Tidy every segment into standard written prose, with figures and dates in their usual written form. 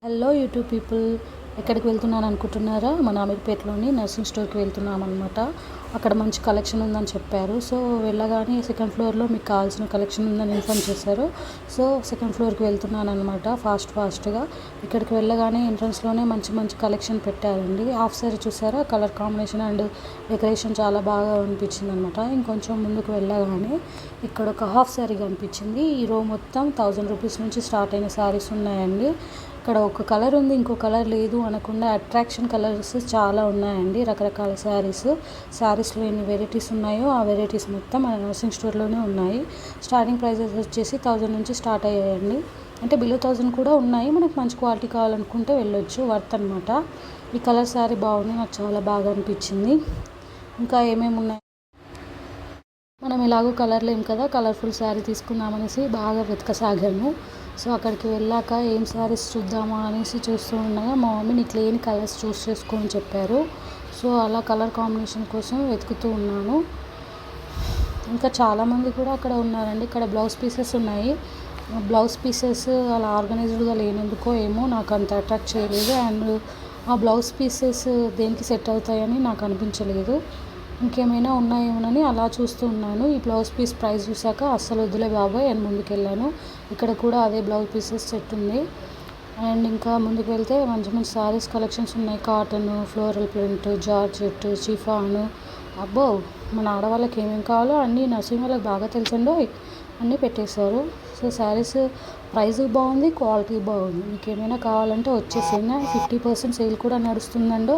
Hello YouTube people, ఎక్కడికి వెళ్తున్నాను అనుకుంటున్నారా? మన అమీర్పేటలోని నర్సింగ్ స్టోర్కి వెళ్తున్నాం అనమాట. అక్కడ మంచి కలెక్షన్ ఉందని చెప్పారు. సో వెళ్ళగానే సెకండ్ ఫ్లోర్లో మీకు కావాల్సిన కలెక్షన్ ఉందని ఇన్ఫార్మ్ చేశారు. సో సెకండ్ ఫ్లోర్కి వెళ్తున్నాను అనమాట ఫాస్ట్గా. ఇక్కడికి వెళ్ళగానే ఎంట్రన్స్లోనే మంచి మంచి కలెక్షన్ పెట్టారండి. హాఫ్ సారీ చూసారా? కలర్ కాంబినేషన్ అండ్ డెకరేషన్ చాలా బాగా అనిపించింది అనమాట. ఇంకొంచెం ముందుకు వెళ్ళగానే ఇక్కడ ఒక హాఫ్ సారీ కనిపించింది. ఈ రో మొత్తం 1000 రూపీస్ నుంచి స్టార్ట్ అయిన శారీస్ ఉన్నాయండి. ఇక్కడ ఒక కలర్ ఉంది, ఇంకో కలర్ లేదు అనకుండా అట్రాక్షన్ కలర్స్ చాలా ఉన్నాయండి. రకరకాల శారీస్లో ఎన్ని వెరైటీస్ ఉన్నాయో ఆ వెరైటీస్ మొత్తం మన నర్సింగ్ స్టోర్లోనే ఉన్నాయి. స్టార్టింగ్ ప్రైజెస్ వచ్చేసి 1000 నుంచి స్టార్ట్ అయ్యాయండి. అంటే బిలో 1000 కూడా ఉన్నాయి. మనకు మంచి క్వాలిటీ కావాలనుకుంటే వెళ్ళొచ్చు, వర్త్ అనమాట. ఈ కలర్ శారీ బాగుంది, నాకు చాలా బాగా అనిపించింది. ఇంకా ఏమేమి ఉన్నాయి, మనం ఎలాగో కలర్ లేం కదా, కలర్ఫుల్ శారీ తీసుకుందామనేసి బాగా వెతకసాగాము. సో అక్కడికి వెళ్ళాక ఏం శారీస్ చూద్దామా అనేసి చూస్తూ ఉండగా మా మమ్మీ నీకు లేని కలర్స్ చూస్ చేసుకోని చెప్పారు. సో అలా కలర్ కాంబినేషన్ కోసం వెతుకుతూ ఉన్నాను. ఇంకా చాలామంది కూడా అక్కడ ఉన్నారండి. ఇక్కడ బ్లౌజ్ పీసెస్ ఉన్నాయి. బ్లౌజ్ పీసెస్ అలా ఆర్గనైజ్డ్గా లేనందుకో ఏమో నాకు అంత అట్రాక్ట్ చేయలేదు. అండ్ ఆ బ్లౌజ్ పీసెస్ దేనికి సెట్ అవుతాయని నాకు అనిపించలేదు. ఇంకేమైనా ఉన్నాయేమోనని అలా చూస్తూ ఉన్నాను. ఈ బ్లౌజ్ పీస్ ప్రైస్ చూసాక అస్సలు వద్దులే బాబాయ్ అని ముందుకు వెళ్ళాను. ఇక్కడ కూడా అదే బ్లౌజ్ పీసెస్ సెట్ ఉంది. అండ్ ఇంకా ముందుకు వెళ్తే మంచి మంచి శారీస్ కలెక్షన్స్ ఉన్నాయి. కాటన్, ఫ్లోరల్ ప్రింట్, జార్జెట్, చిఫాను, అబ్బో మన ఆడవాళ్ళకి ఏమేమి కావాలో అన్నీ నర్సింగ్ వాళ్ళకి బాగా తెలుసండో అన్నీ పెట్టేశారు. సో శారీస్ ప్రైస్ బాగుంది, క్వాలిటీ బాగుంది. మీకు ఏమైనా కావాలంటే వచ్చేసేనా. 50% సేల్ కూడా నడుస్తుందండో.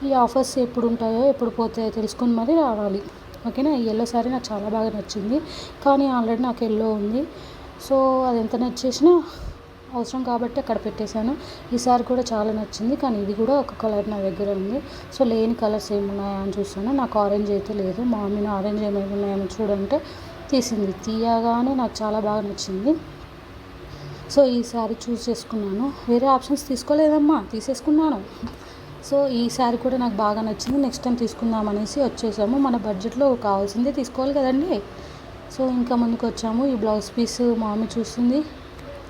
ఈ ఆఫర్స్ ఎప్పుడు ఉంటాయో ఎప్పుడు పోతాయో తెలుసుకొని మరీ రావాలి, ఓకేనా. ఈ ఎల్లో శారీ నాకు చాలా బాగా నచ్చింది, కానీ ఆల్రెడీ నాకు ఎల్లో ఉంది. సో అది ఎంత నచ్చేసినా అవసరం కాబట్టి అక్కడ పెట్టేశాను. ఈ శారీ కూడా చాలా నచ్చింది, కానీ ఇది కూడా ఒక కలర్ నా దగ్గర ఉంది. సో లేని కలర్స్ ఏమున్నాయా అని చూస్తాను. నాకు ఆరెంజ్ అయితే లేదు. మా మమ్మీని ఆరెంజ్ ఏమేమి ఉన్నాయని చూడంటే తీసింది. తీయగానే నాకు చాలా బాగా నచ్చింది. సో ఈ శారీ చూస్ చేసుకున్నాను. వేరే ఆప్షన్స్ తీసుకోలేదమ్మా, తీసేసుకున్నాను. సో ఈ శారీ కూడా నాకు బాగా నచ్చింది. నెక్స్ట్ టైం తీసుకుందాం అనేసి వచ్చేసాము. మన బడ్జెట్లో కావాల్సిందే తీసుకోవాలి కదండి. సో ఇంకా ముందుకు వచ్చాము. ఈ బ్లౌజ్ పీస్ మా మమ్మీ చూస్తుంది,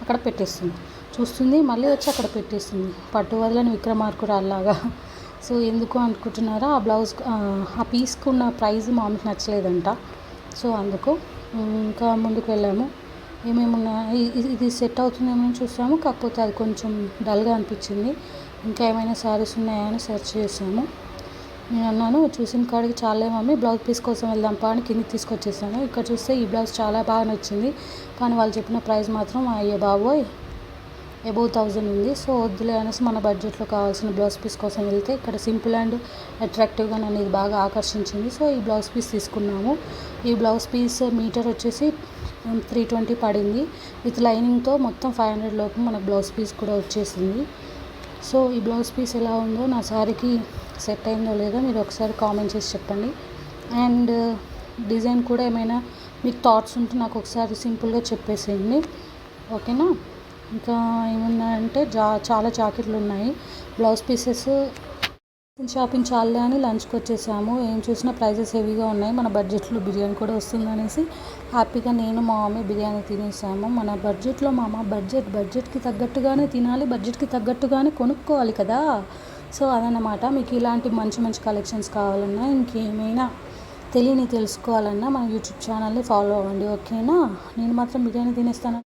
అక్కడ పెట్టేస్తుంది, చూస్తుంది, మళ్ళీ వచ్చి అక్కడ పెట్టేస్తుంది. పట్టు వదలని విక్రమార్కురాల్లాగా. సో ఎందుకు అనుకుంటున్నారా, ఆ బ్లౌజ్ ఆ పీస్కి ఉన్న ప్రైస్ మా మమ్మీకి నచ్చలేదంట. సో అందుకు ఇంకా ముందుకు వెళ్ళాము. ఏమేమి ఉన్నాయి, ఇది సెట్ అవుతుందేమో చూసాము, కాకపోతే అది కొంచెం డల్గా అనిపించింది. ఇంకా ఏమైనా శారీస్ ఉన్నాయా అని సెర్చ్ చేసాము. నేను అన్నాను చూసిన కాడికి చాలే మమ్మీ, బ్లౌజ్ పీస్ కోసం వెళ్దాంపా అని కిందికి తీసుకొచ్చేసాను. ఇక్కడ చూస్తే ఈ బ్లౌజ్ చాలా బాగా నచ్చింది, కానీ వాళ్ళు చెప్పిన ప్రైస్ మాత్రం అయ్యో బాబోయ్ అబోవ్ 1000 ఉంది. సో వద్దులే అనేసి మన బడ్జెట్లో కావాల్సిన బ్లౌజ్ పీస్ కోసం వెళ్తే ఇక్కడ సింపుల్ అండ్ అట్రాక్టివ్గా నన్ను ఇది బాగా ఆకర్షించింది. సో ఈ బ్లౌజ్ పీస్ తీసుకున్నాము. ఈ బ్లౌజ్ పీస్ మీటర్ వచ్చేసి 320 పడింది. విత్ లైనింగ్తో మొత్తం 500 లోపు మన బ్లౌజ్ పీస్ కూడా వచ్చేసింది. సో ఈ బ్లౌజ్ పీస్ ఎలా ఉందో, నా శారీకి సెట్ అయిందో లేదో మీరు ఒకసారి కామెంట్ చేసి చెప్పండి. అండ్ డిజైన్ కూడా ఏమైనా మీకు థాట్స్ ఉంటే నాకు ఒకసారి సింపుల్గా చెప్పేసేయండి, ఓకేనా. ఇంకా ఏమున్నాయంటే చాలా జాకెట్లు ఉన్నాయి. బ్లౌజ్ పీసెస్ షాపింగ్ చాలే అని లంచ్కి వచ్చేసాము. ఏం చూసినా ప్రైజెస్ హెవీగా ఉన్నాయి. మన బడ్జెట్లో బిర్యానీ కూడా వస్తుందనేసి హ్యాపీగా నేను మా మమ్మీ బిర్యానీ తినేసాము. మన బడ్జెట్లో మా అమ్మ బడ్జెట్కి తగ్గట్టుగానే తినాలి, బడ్జెట్కి తగ్గట్టుగానే కొనుక్కోవాలి కదా. సో అదన్నమాట. మీకు ఇలాంటి మంచి మంచి కలెక్షన్స్ కావాలన్నా, ఇంకేమైనా తెలుసుకోవాలన్నా మన యూట్యూబ్ ఛానల్ని ఫాలో అవ్వండి, ఓకేనా. నేను మాత్రం బిర్యానీ తినేస్తాను.